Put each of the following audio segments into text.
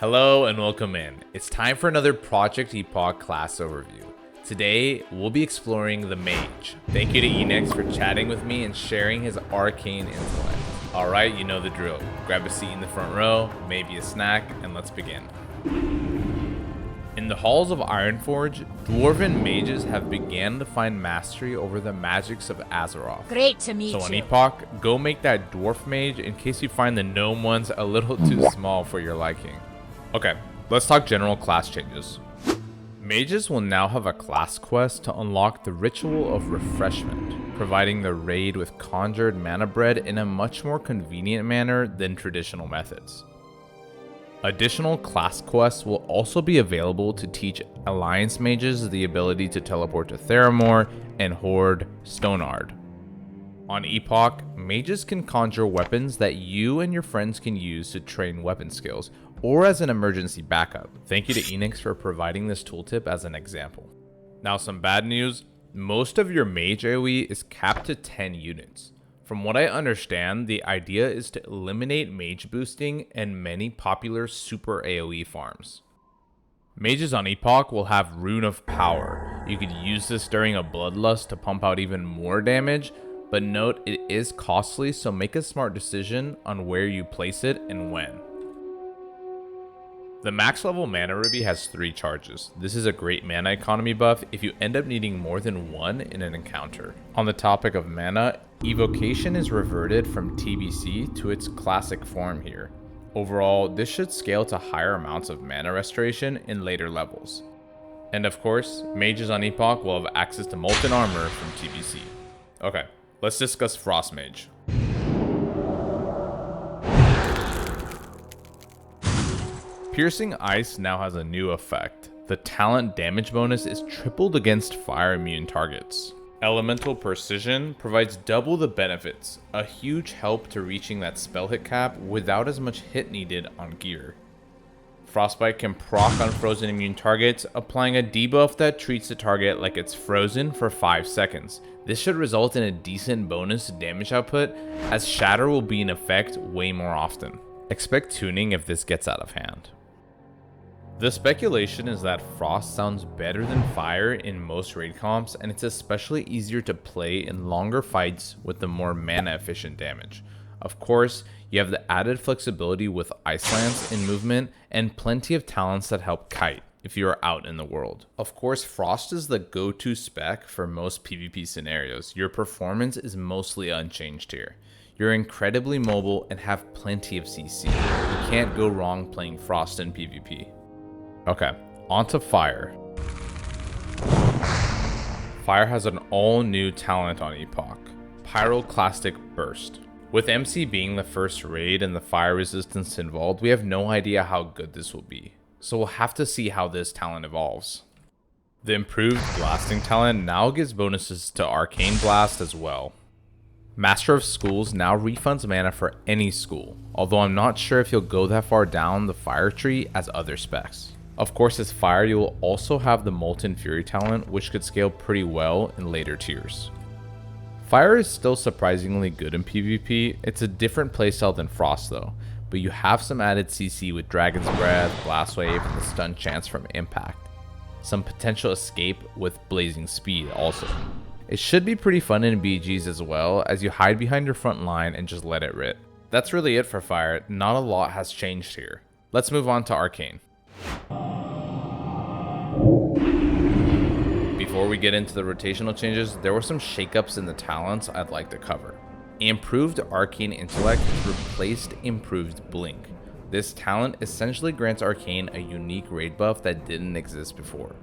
Hello and welcome in. It's time for another Project Epoch class overview. Today, we'll be exploring the Mage. Thank you to Enix for chatting with me and sharing his arcane intellect. Alright, you know the drill. Grab a seat in the front row, maybe a snack, and let's begin. In the halls of Ironforge, dwarven mages have began to find mastery over the magics of Azeroth. Great to meet So on you. Epoch, go make that dwarf mage in case you find the gnome ones a little too small for your liking. Okay, let's talk general class changes. Mages will now have a class quest to unlock the Ritual of Refreshment, providing the raid with conjured mana bread in a much more convenient manner than traditional methods. Additional class quests will also be available to teach Alliance mages the ability to teleport to Theramore and hoard Stonard. On Epoch, mages can conjure weapons that you and your friends can use to train weapon skills, or as an emergency backup. Thank you to Enix for providing this tooltip as an example. Now some bad news, most of your mage AoE is capped to 10 units. From what I understand, the idea is to eliminate mage boosting and many popular super AoE farms. Mages on Epoch will have Rune of Power. You could use this during a bloodlust to pump out even more damage, but note it is costly, so make a smart decision on where you place it and when. The max level mana ruby has 3 charges. This is a great mana economy buff if you end up needing more than one in an encounter. On the topic of mana, evocation is reverted from TBC to its classic form here. Overall, this should scale to higher amounts of mana restoration in later levels. And of course, mages on Epoch will have access to molten armor from TBC. Okay, let's discuss Frost Mage. Piercing Ice now has a new effect. The talent damage bonus is tripled against fire immune targets. Elemental Precision provides double the benefits, a huge help to reaching that spell hit cap without as much hit needed on gear. Frostbite can proc on frozen immune targets, applying a debuff that treats the target like it's frozen for 5 seconds. This should result in a decent bonus to damage output, as Shatter will be in effect way more often. Expect tuning if this gets out of hand. The speculation is that Frost sounds better than Fire in most raid comps, and it's especially easier to play in longer fights with the more mana efficient damage. Of course, you have the added flexibility with Ice Lance in movement and plenty of talents that help kite if you are out in the world. Of course, Frost is the go-to spec for most PvP scenarios. Your performance is mostly unchanged here. You're incredibly mobile and have plenty of CC. You can't go wrong playing Frost in PvP. Okay, onto Fire. Fire has an all-new talent on Epoch, Pyroclastic Burst. With MC being the first raid and the fire resistance involved, we have no idea how good this will be, so we'll have to see how this talent evolves. The improved Blasting talent now gives bonuses to Arcane Blast as well. Master of Schools now refunds mana for any school, although I'm not sure if you'll go that far down the fire tree as other specs. Of course, as Fire, you will also have the Molten Fury talent, which could scale pretty well in later tiers. Fire is still surprisingly good in PvP. It's a different playstyle than Frost though, but you have some added CC with Dragon's Breath, Blast Wave, and the stun chance from Impact. Some potential escape with Blazing Speed also. It should be pretty fun in BGs as well, as you hide behind your front line and just let it rip. That's really it for Fire, not a lot has changed here. Let's move on to Arcane. Before we get into the rotational changes, there were some shakeups in the talents I'd like to cover. Improved Arcane Intellect replaced Improved Blink. This talent essentially grants Arcane a unique raid buff that didn't exist before.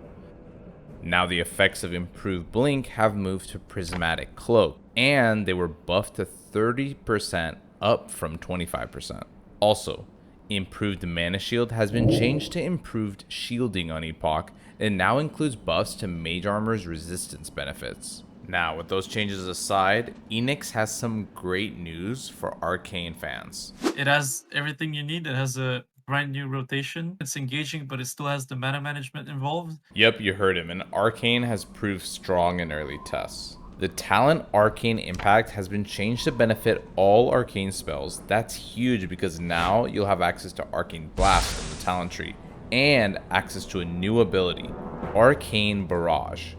Now the effects of Improved Blink have moved to Prismatic Cloak, and they were buffed to 30% up from 25%. Also, Improved Mana Shield has been changed to Improved Shielding on Epoch, and now includes buffs to Mage Armor's resistance benefits. Now, with those changes aside, Enix has some great news for Arcane fans. It has everything you need. It has a brand new rotation. It's engaging, but it still has the mana management involved. Yep, you heard him, and Arcane has proved strong in early tests. The talent Arcane Impact has been changed to benefit all Arcane spells. That's huge because now you'll have access to Arcane Blast in the talent tree, and access to a new ability, Arcane Barrage.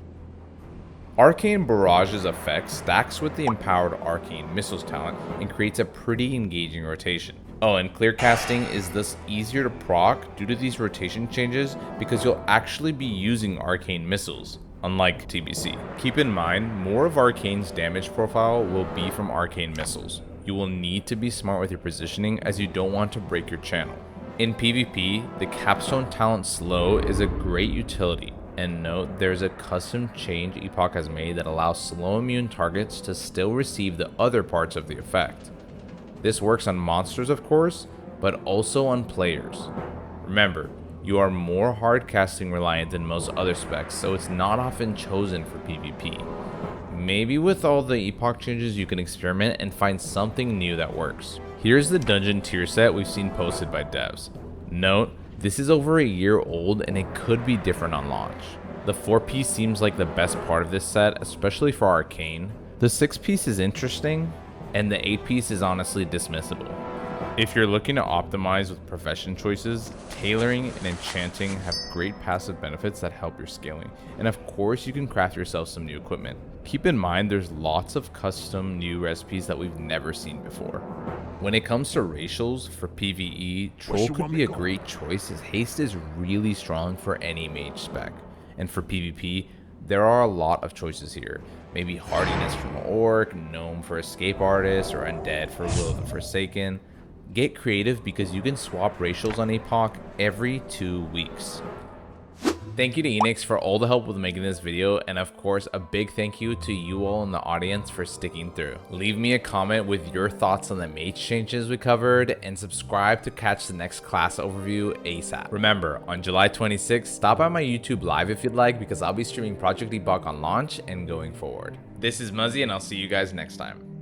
Arcane Barrage's effect stacks with the empowered Arcane Missiles talent and creates a pretty engaging rotation. Oh, and clear casting is thus easier to proc due to these rotation changes because you'll actually be using Arcane Missiles, unlike TBC. Keep in mind, more of Arcane's damage profile will be from Arcane Missiles. You will need to be smart with your positioning as you don't want to break your channel. In PvP, the Capstone talent Slow is a great utility. And note, there's a custom change Epoch has made that allows slow immune targets to still receive the other parts of the effect. This works on monsters of course, but also on players. Remember, you are more hard casting reliant than most other specs, so it's not often chosen for PvP. Maybe with all the Epoch changes you can experiment and find something new that works. Here's the dungeon tier set we've seen posted by devs. Note, this is over a year old and it could be different on launch. The 4-piece seems like the best part of this set, especially for Arcane. The 6-piece is interesting, and the 8-piece is honestly dismissible. If you're looking to optimize with profession choices, tailoring and enchanting have great passive benefits that help your scaling. And of course, you can craft yourself some new equipment. Keep in mind there's lots of custom new recipes that we've never seen before. When it comes to racials for PvE, Troll could be a great choice as haste is really strong for any mage spec. And for PvP, there are a lot of choices here. Maybe hardiness from Orc, Gnome for Escape Artist, or Undead for Will of the Forsaken. Get creative because you can swap racials on Epoch every 2 weeks. Thank you to Enix for all the help with making this video, and of course a big thank you to you all in the audience for sticking through. Leave me a comment with your thoughts on the mage changes we covered, and subscribe to catch the next class overview ASAP. Remember, on July 26th, stop by my YouTube live if you'd like, because I'll be streaming Project Epoch on launch and going forward. This is Muzzy, and I'll see you guys next time.